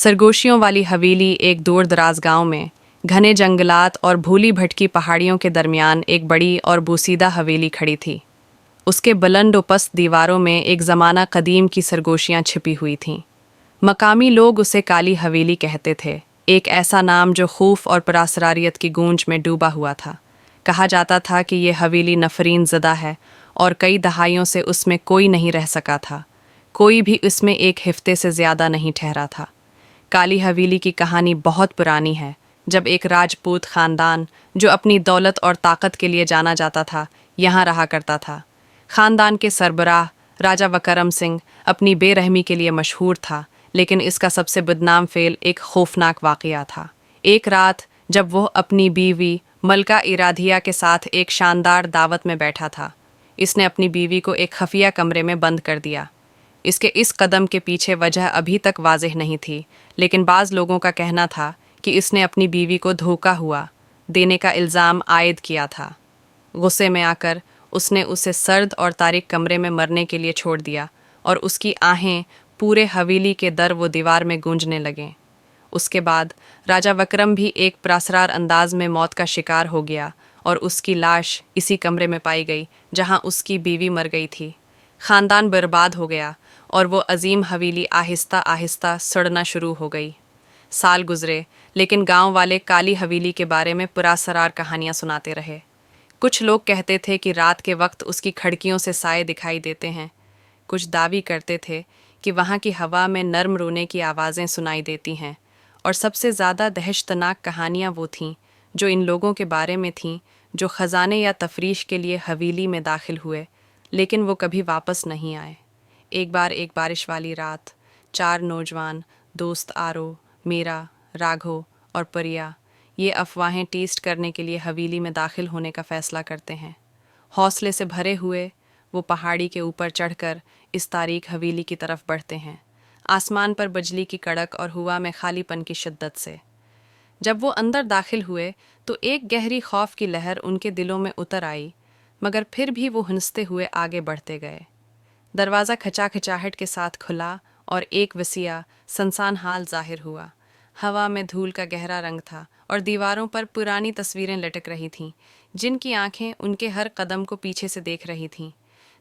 सरगोशियों वाली हवेली एक दूर दराज गांव में घने जंगलात और भूली भटकी पहाड़ियों के दरमियान एक बड़ी और बोसीदा हवेली खड़ी थी। उसके बुलंद व पस्त दीवारों में एक ज़माना कदीम की सरगोशियां छिपी हुई थीं। मकामी लोग उसे काली हवेली कहते थे, एक ऐसा नाम जो खूफ और परासरारियत की गूंज में डूबा हुआ था। कहा जाता था कि ये हवेली नफरीन ज़दा है और कई दहाइयों से उसमें कोई नहीं रह सका था। कोई भी इसमें एक हफ्ते से ज़्यादा नहीं ठहरा था। काली हवेली की कहानी बहुत पुरानी है, जब एक राजपूत खानदान जो अपनी दौलत और ताकत के लिए जाना जाता था, यहाँ रहा करता था। खानदान के सरबराह राजा वकरम सिंह अपनी बेरहमी के लिए मशहूर था, लेकिन इसका सबसे बदनाम फेल एक खौफनाक वाक़या था। एक रात जब वह अपनी बीवी मलका इराधिया के साथ एक शानदार दावत में बैठा था, इसने अपनी बीवी को एक खफिया कमरे में बंद कर दिया। इसके इस कदम के पीछे वजह अभी तक वाज़ेह नहीं थी, लेकिन बाज़ लोगों का कहना था कि इसने अपनी बीवी को धोखा हुआ देने का इल्ज़ाम आयद किया था। गुस्से में आकर उसने उसे सर्द और तारीक कमरे में मरने के लिए छोड़ दिया और उसकी आहें पूरे हवेली के दर व दीवार में गूंजने लगें। उसके बाद राजा वकरम भी एक प्रासरार अंदाज में मौत का शिकार हो गया और उसकी लाश इसी कमरे में पाई गई जहां उसकी बीवी मर गई थी। ख़ानदान बर्बाद हो गया और वो अजीम हवेली आहिस्ता आहिस्ता सड़ना शुरू हो गई। साल गुजरे, लेकिन गांव वाले काली हवेली के बारे में पुरासरार कहानियां सुनाते रहे। कुछ लोग कहते थे कि रात के वक्त उसकी खिड़कियों से साए दिखाई देते हैं। कुछ दावी करते थे कि वहाँ की हवा में नर्म रोने की आवाज़ें सुनाई देती हैं। और सबसे ज़्यादा दहशतनाक कहानियाँ वो थीं जो इन लोगों के बारे में थीं जो ख़जाने या तफरीश के लिए हवेली में दाखिल हुए, लेकिन वो कभी वापस नहीं आए। एक बार एक बारिश वाली रात, चार नौजवान दोस्त आरो, मीरा, राघव और परिया ये अफवाहें टेस्ट करने के लिए हवेली में दाखिल होने का फ़ैसला करते हैं। हौसले से भरे हुए वो पहाड़ी के ऊपर चढ़कर इस तारीख हवेली की तरफ बढ़ते हैं, आसमान पर बिजली की कड़क और हवा में खालीपन की शिद्दत से। जब वो अंदर दाखिल हुए तो एक गहरी खौफ की लहर उनके दिलों में उतर आई, मगर फिर भी वो हंसते हुए आगे बढ़ते गए। दरवाज़ा खचाखचाहट के साथ खुला और एक वसीया सनसान हाल जाहिर हुआ। हवा में धूल का गहरा रंग था और दीवारों पर पुरानी तस्वीरें लटक रही थीं, जिनकी आंखें उनके हर कदम को पीछे से देख रही थीं।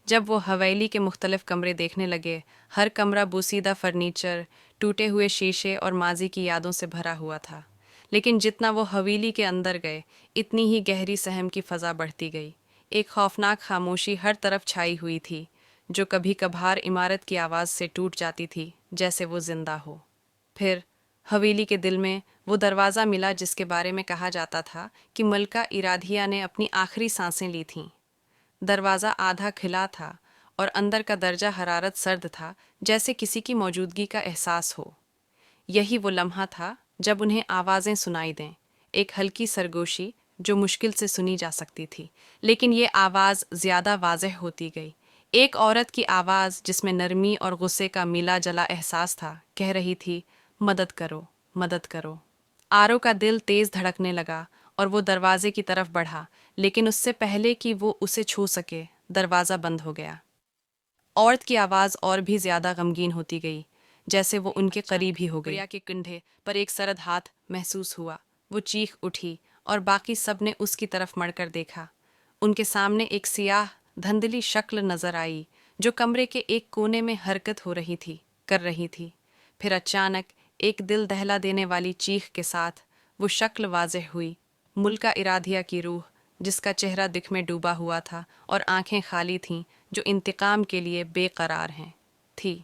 जब वो हवेली के मुख्तलिफ कमरे देखने लगे, हर कमरा बोसीदा फर्नीचर, टूटे हुए शीशे और माजी की यादों से भरा हुआ था। लेकिन जितना वो हवेली के अंदर गए, इतनी ही गहरी सहम की फ़ज़ा बढ़ती गई। एक खौफनाक खामोशी हर तरफ छाई हुई थी, जो कभी कभार इमारत की आवाज़ से टूट जाती थी, जैसे वो जिंदा हो। फिर हवेली के दिल में वो दरवाज़ा मिला जिसके बारे में कहा जाता था कि मलका इराधिया ने अपनी आखिरी सांसें ली थीं। दरवाज़ा आधा खिला था और अंदर का दर्जा हरारत सर्द था, जैसे किसी की मौजूदगी का एहसास हो। यही वो लम्हा था जब उन्हें आवाज़ें सुनाई दें, एक हल्की सरगोशी जो मुश्किल से सुनी जा सकती थी, लेकिन ये आवाज़ ज़्यादा वाज़ेह होती गई। एक औरत की आवाज़ जिसमें नरमी और गुस्से का मिला जला एहसास था, कह रही थी, मदद करो, मदद करो। आरो का दिल तेज़ धड़कने लगा और वो दरवाजे की तरफ बढ़ा, लेकिन उससे पहले कि वो उसे छू सके, दरवाज़ा बंद हो गया। औरत की आवाज़ और भी ज़्यादा गमगीन होती गई, जैसे वो उनके करीब ही हो गई। प्रिया के कंधे पर एक सरद हाथ महसूस हुआ। वो चीख उठी और बाकी सब ने उसकी तरफ मड़कर देखा। उनके सामने एक सियाह धुंधली शक्ल नजर आई, जो कमरे के एक कोने में हरकत हो रही थी, कर रही थी। फिर अचानक एक दिल दहला देने वाली चीख के साथ वो शक्ल वाज़ेह हुई। मुल्का इराधिया की रूह, जिसका चेहरा दुख में डूबा हुआ था और आंखें खाली थीं, जो इंतकाम के लिए बेकरार हैं, थी।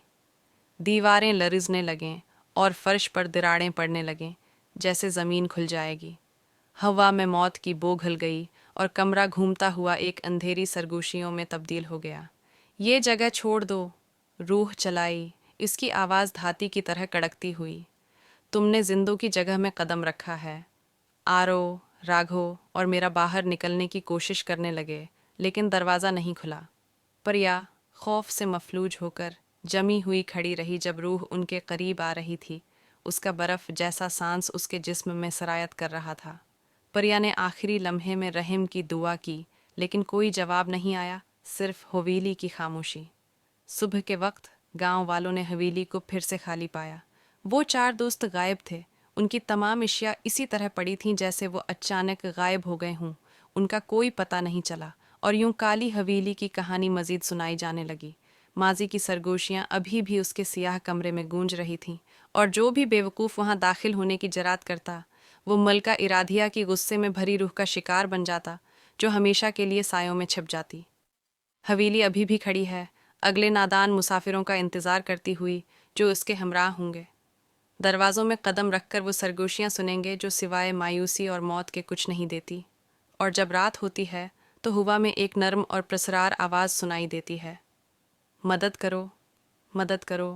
दीवारें लरज़ने लगें और फर्श पर दरारें पड़ने लगें, जैसे ज़मीन खुल जाएगी। हवा में मौत की बो घुल गई और कमरा घूमता हुआ एक अंधेरी सरगोशियों में तब्दील हो गया। ये जगह छोड़ दो, रूह चलाई, इसकी आवाज़ धाती की तरह कड़कती हुई। तुमने जिंदों की जगह में कदम रखा है। आरो, राघव और मेरा बाहर निकलने की कोशिश करने लगे, लेकिन दरवाज़ा नहीं खुला। परिया खौफ से मफलूज होकर जमी हुई खड़ी रही। जब रूह उनके करीब आ रही थी, उसका बर्फ़ जैसा सांस उसके जिस्म में सरायत कर रहा था। परिया ने आखिरी लम्हे में रहम की दुआ की, लेकिन कोई जवाब नहीं आया, सिर्फ हवेली की खामोशी। सुबह के वक्त गांव वालों ने हवेली को फिर से खाली पाया। وہ 4 دوست غائب تھے. ان کی تمام اشیاء اسی طرح پڑی تھیں جیسے وہ اچانک غائب ہو گئے ہوں. ان کا کوئی پتہ نہیں چلا اور یوں کالی حویلی کی کہانی مزید سنائی جانے لگی. ماضی کی سرگوشیاں ابھی بھی اس کے سیاہ کمرے میں گونج رہی تھیں اور جو بھی بیوقوف وہاں داخل ہونے کی جرات کرتا وہ ملکہ ارادھیا کی غصے میں بھری روح کا شکار بن جاتا جو ہمیشہ کے لیے سایوں میں چھپ جاتی. حویلی ابھی بھی کھڑی ہے اگلے نادان مسافروں کا انتظار کرتی ہوئی جو اس کے ہمراہ ہوں گے. دروازوں میں قدم رکھ کر وہ سرگوشیاں سنیں گے جو سوائے مایوسی اور موت کے کچھ نہیں دیتی. اور جب رات ہوتی ہے تو ہوا میں ایک نرم اور پرسرار آواز سنائی دیتی ہے: مدد کرو، مدد کرو.